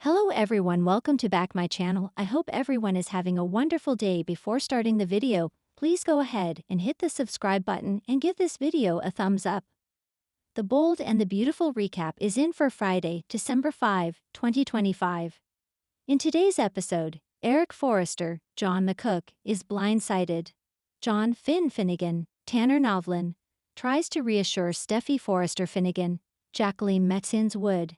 Hello everyone, welcome to back my channel. I hope everyone is having a wonderful day. Before starting the video, please go ahead and hit the subscribe button and give this video a thumbs up. The bold and the beautiful recap is in for Friday, December 5, 2025. In today's episode, Eric Forrester, John McCook, is blindsided. John Finn Finnegan, Tanner Novlin, tries to reassure Steffi Forrester Finnegan, Jacqueline Metzins Wood.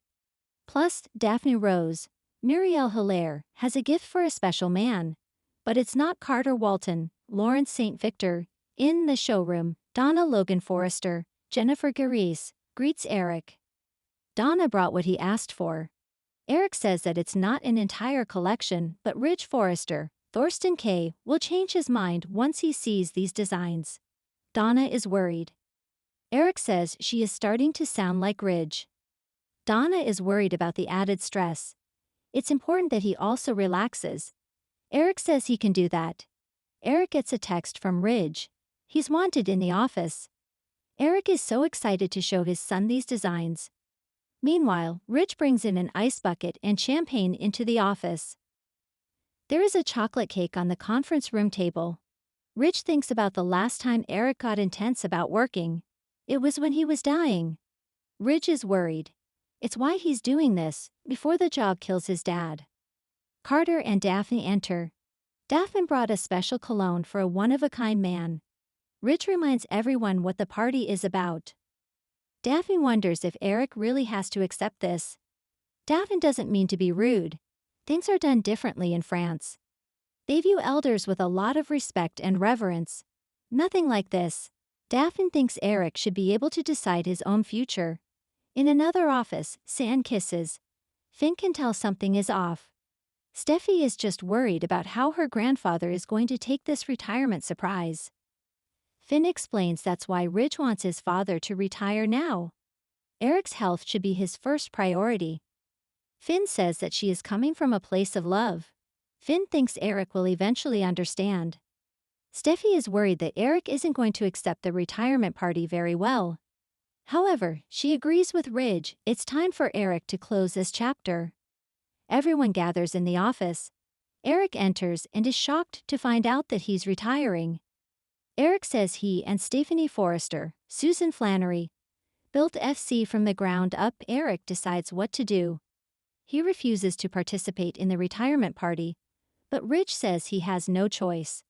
Plus, Daphne Rose, Muriel Hilaire, has a gift for a special man. But it's not Carter Walton, Lawrence St. Victor. In the showroom, Donna Logan Forrester, Jennifer Gareis, greets Eric. Donna brought what he asked for. Eric says that it's not an entire collection, but Ridge Forrester, Thorsten K., will change his mind once he sees these designs. Donna is worried. Eric says she is starting to sound like Ridge. Donna is worried about the added stress. It's important that he also relaxes. Eric says he can do that. Eric gets a text from Ridge. He's wanted in the office. Eric is so excited to show his son these designs. Meanwhile, Ridge brings in an ice bucket and champagne into the office. There is a chocolate cake on the conference room table. Ridge thinks about the last time Eric got intense about working. It was when he was dying. Ridge is worried. It's why he's doing this, before the job kills his dad. Carter and Daphne enter. Daphne brought a special cologne for a one-of-a-kind man. Ridge reminds everyone what the party is about. Daphne wonders if Eric really has to accept this. Daphne doesn't mean to be rude. Things are done differently in France. They view elders with a lot of respect and reverence. Nothing like this. Daphne thinks Eric should be able to decide his own future. In another office, San kisses. Finn can tell something is off. Steffi is just worried about how her grandfather is going to take this retirement surprise. Finn explains that's why Ridge wants his father to retire now. Eric's health should be his first priority. Finn says that she is coming from a place of love. Finn thinks Eric will eventually understand. Steffi is worried that Eric isn't going to accept the retirement party very well. However, she agrees with Ridge. It's time for Eric to close this chapter. Everyone gathers in the office. Eric enters and is shocked to find out that he's retiring. Eric says he and Stephanie Forrester, Susan Flannery, built FC from the ground up. Eric decides what to do. He refuses to participate in the retirement party, but Ridge says he has no choice.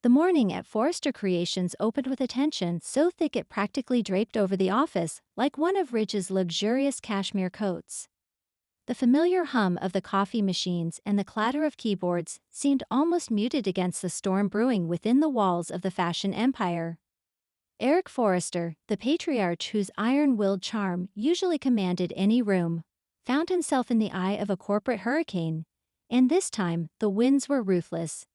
The morning at Forrester Creations opened with attention so thick it practically draped over the office, like one of Ridge's luxurious cashmere coats. The familiar hum of the coffee machines and the clatter of keyboards seemed almost muted against the storm brewing within the walls of the fashion empire. Eric Forrester, the patriarch whose iron-willed charm usually commanded any room, found himself in the eye of a corporate hurricane, and this time the winds were ruthless.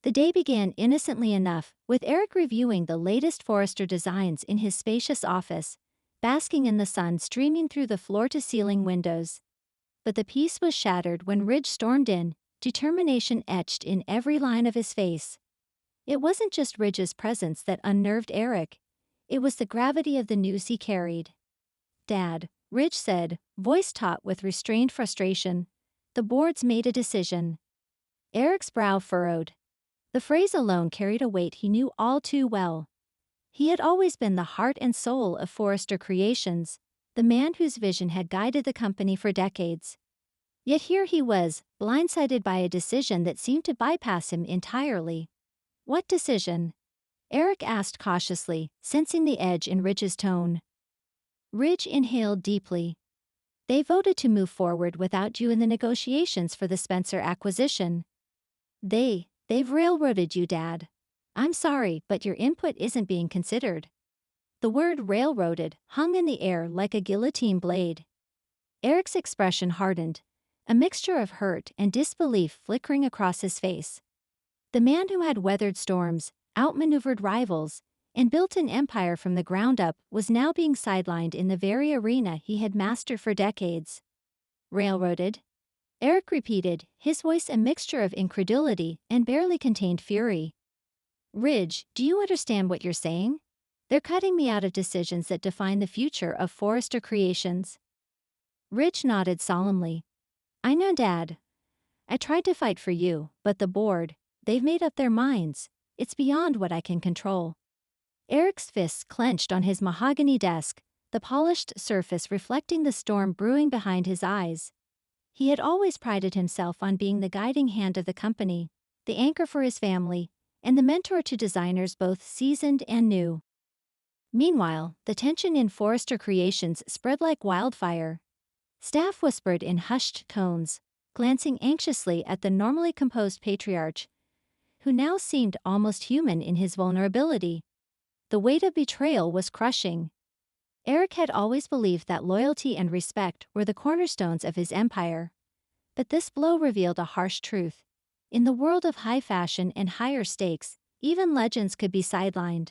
The day began innocently enough, with Eric reviewing the latest Forrester designs in his spacious office, basking in the sun streaming through the floor-to-ceiling windows. But the peace was shattered when Ridge stormed in, determination etched in every line of his face. It wasn't just Ridge's presence that unnerved Eric. It was the gravity of the news he carried. "Dad," Ridge said, voice taut with restrained frustration, "the board's made a decision." Eric's brow furrowed. The phrase alone carried a weight he knew all too well. He had always been the heart and soul of Forrester Creations, the man whose vision had guided the company for decades. Yet here he was, blindsided by a decision that seemed to bypass him entirely. What decision? Eric asked cautiously, sensing the edge in Ridge's tone. Ridge inhaled deeply. They voted to move forward without you in the negotiations for the Spencer acquisition. They've railroaded you, Dad. I'm sorry, but your input isn't being considered. The word railroaded hung in the air like a guillotine blade. Eric's expression hardened, a mixture of hurt and disbelief flickering across his face. The man who had weathered storms, outmaneuvered rivals, and built an empire from the ground up was now being sidelined in the very arena he had mastered for decades. Railroaded? Eric repeated, his voice a mixture of incredulity and barely contained fury. Ridge, do you understand what you're saying? They're cutting me out of decisions that define the future of Forrester Creations. Ridge nodded solemnly. I know, Dad. I tried to fight for you, but the board, they've made up their minds. It's beyond what I can control. Eric's fists clenched on his mahogany desk, the polished surface reflecting the storm brewing behind his eyes. He had always prided himself on being the guiding hand of the company, the anchor for his family, and the mentor to designers both seasoned and new. Meanwhile, the tension in Forrester Creations spread like wildfire. Staff whispered in hushed tones, glancing anxiously at the normally composed patriarch, who now seemed almost human in his vulnerability. The weight of betrayal was crushing. Eric had always believed that loyalty and respect were the cornerstones of his empire. But this blow revealed a harsh truth. In the world of high fashion and higher stakes, even legends could be sidelined.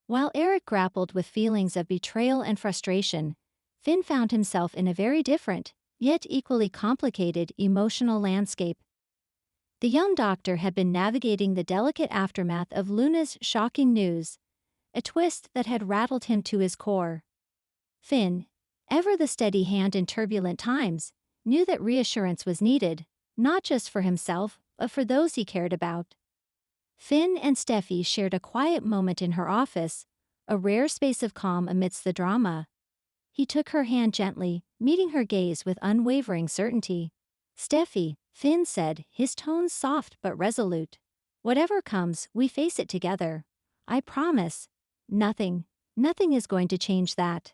While Eric grappled with feelings of betrayal and frustration, Finn found himself in a very different, yet equally complicated emotional landscape. The young doctor had been navigating the delicate aftermath of Luna's shocking news, a twist that had rattled him to his core. Finn, ever the steady hand in turbulent times, knew that reassurance was needed, not just for himself, but for those he cared about. Finn and Steffi shared a quiet moment in her office, a rare space of calm amidst the drama. He took her hand gently, meeting her gaze with unwavering certainty. "Steffi," Finn said, his tone soft but resolute. "Whatever comes, we face it together. I promise. Nothing is going to change that."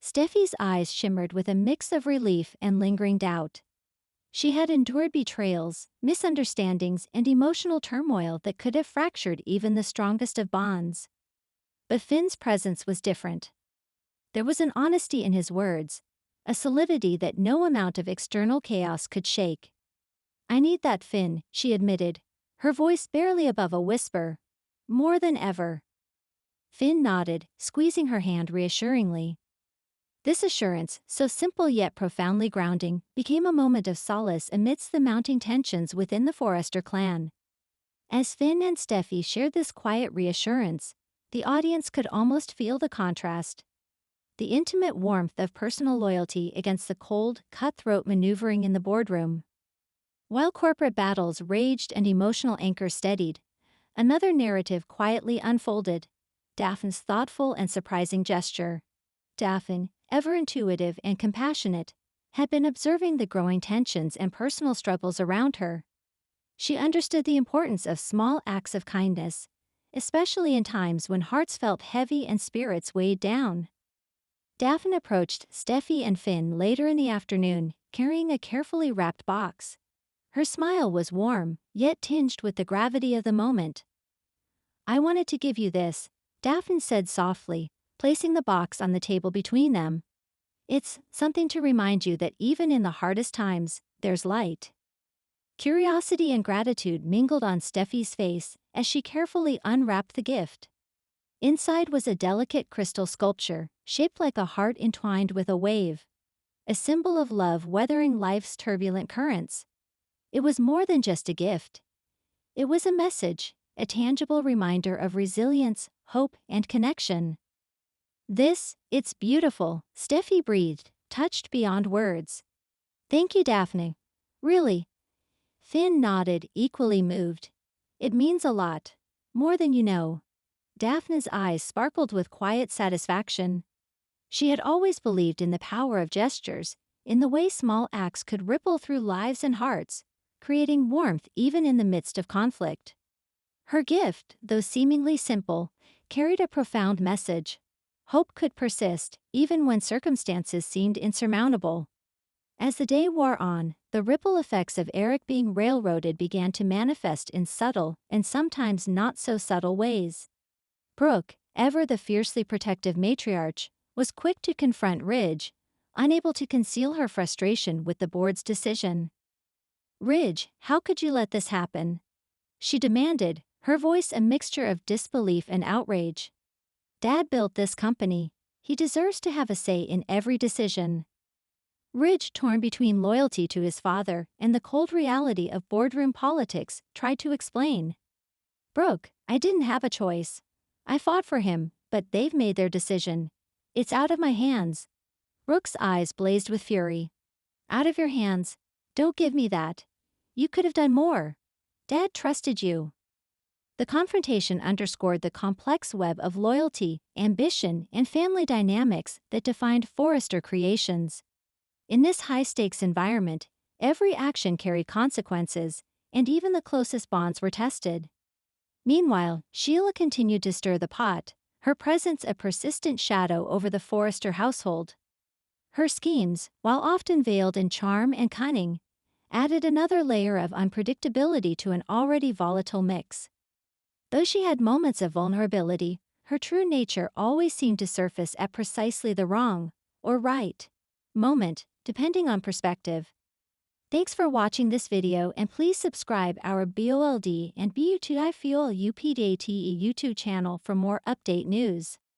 Steffi's eyes shimmered with a mix of relief and lingering doubt. She had endured betrayals, misunderstandings, and emotional turmoil that could have fractured even the strongest of bonds. But Finn's presence was different. There was an honesty in his words, a solidity that no amount of external chaos could shake. "I need that, Finn," she admitted, her voice barely above a whisper. "More than ever." Finn nodded, squeezing her hand reassuringly. This assurance, so simple yet profoundly grounding, became a moment of solace amidst the mounting tensions within the Forrester clan. As Finn and Steffi shared this quiet reassurance, the audience could almost feel the contrast. The intimate warmth of personal loyalty against the cold, cutthroat maneuvering in the boardroom. While corporate battles raged and emotional anchors steadied, another narrative quietly unfolded: Daphne's thoughtful and surprising gesture. Daphne, ever intuitive and compassionate, had been observing the growing tensions and personal struggles around her. She understood the importance of small acts of kindness, especially in times when hearts felt heavy and spirits weighed down. Daphne approached Steffi and Finn later in the afternoon, carrying a carefully wrapped box. Her smile was warm, yet tinged with the gravity of the moment. "I wanted to give you this," Daphne said softly, placing the box on the table between them. "It's something to remind you that even in the hardest times, there's light." Curiosity and gratitude mingled on Steffi's face as she carefully unwrapped the gift. Inside was a delicate crystal sculpture, shaped like a heart entwined with a wave, a symbol of love weathering life's turbulent currents. It was more than just a gift. It was a message, a tangible reminder of resilience, hope, and connection. "It's beautiful," Steffi breathed, touched beyond words. "Thank you, Daphne. Really." Finn nodded, equally moved. "It means a lot. More than you know." Daphne's eyes sparkled with quiet satisfaction. She had always believed in the power of gestures, in the way small acts could ripple through lives and hearts, creating warmth even in the midst of conflict. Her gift, though seemingly simple, carried a profound message. Hope could persist, even when circumstances seemed insurmountable. As the day wore on, the ripple effects of Eric being railroaded began to manifest in subtle and sometimes not so subtle ways. Brooke, ever the fiercely protective matriarch, was quick to confront Ridge, unable to conceal her frustration with the board's decision. "Ridge, how could you let this happen?" she demanded, her voice a mixture of disbelief and outrage. "Dad built this company. He deserves to have a say in every decision." Ridge, torn between loyalty to his father and the cold reality of boardroom politics, tried to explain. "Brooke, I didn't have a choice. I fought for him, but they've made their decision. It's out of my hands." Brooke's eyes blazed with fury. "Out of your hands? Don't give me that. You could have done more. Dad trusted you. The confrontation underscored the complex web of loyalty, ambition, and family dynamics that defined Forrester Creations. In this high-stakes environment, every action carried consequences, and even the closest bonds were tested. Meanwhile, Sheila continued to stir the pot, her presence a persistent shadow over the Forrester household. Her schemes, while often veiled in charm and cunning, added another layer of unpredictability to an already volatile mix. Though she had moments of vulnerability, her true nature always seemed to surface at precisely the wrong, or right, moment, depending on perspective. Thanks for watching this video, and please subscribe our BOLD and BUTIFUEL UPDATE YouTube channel for more update news.